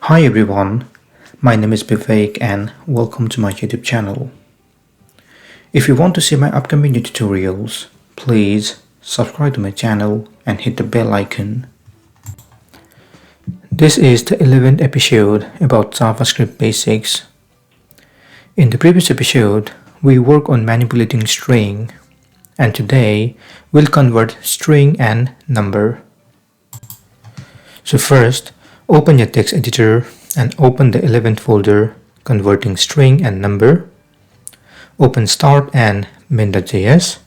Hi everyone, my name is Vivek and welcome to my YouTube channel. If you want to see my upcoming new tutorials, please subscribe to my channel and hit the bell icon. This is the 11th episode about JavaScript basics. In the previous episode, we worked on manipulating string, and today we'll convert string and number. So first, open your text editor and open the 11th folder converting string and number. Open start and main.js.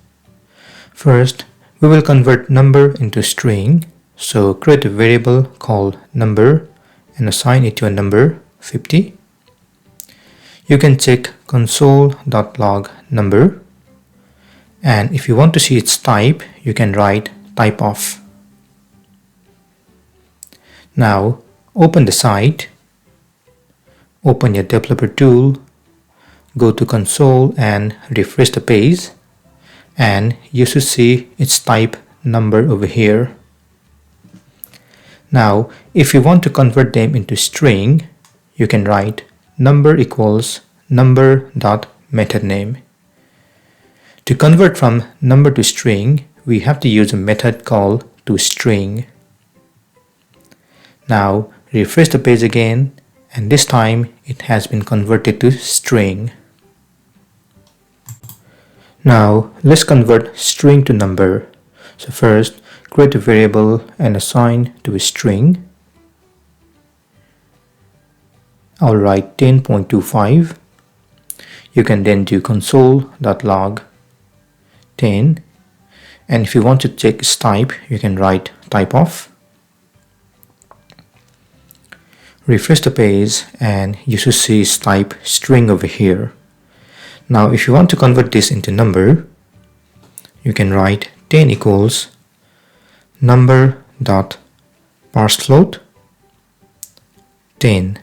First, we will convert number into string, so create a variable called number and assign it to a number 50. You can check console.log number, and if you want to see its type, you can write type of. Now open the site, open your developer tool, go to console and refresh the page, and you should see its type number over here. Now if you want to convert them into string, you can write number equals number.method name. To convert from number to string, we have to use a method called toString. Now refresh the page again, and this time it has been converted to string. Now let's convert string to number. So first, create a variable and assign to a string. I'll write 10.25. You can then do console.log 10, and if you want to check its type, you can write type of. Refresh the page and you should see its type string over here. Now if you want to convert this into number, you can write 10 equals number.parsefloat 10.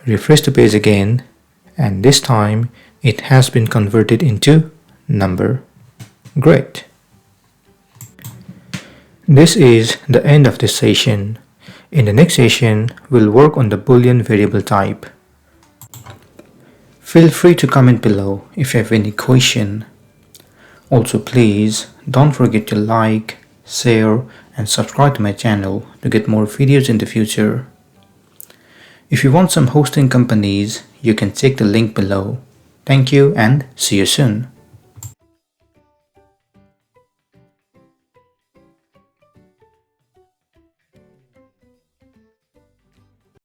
Refresh the page again, and this time it has been converted into number. Great. This is the end of this session. In the next session, we'll work on the Boolean variable type. Feel free to comment below if you have any question. Also, please don't forget to like, share, and subscribe to my channel to get more videos in the future. If you want some hosting companies, you can check the link below. Thank you and see you soon.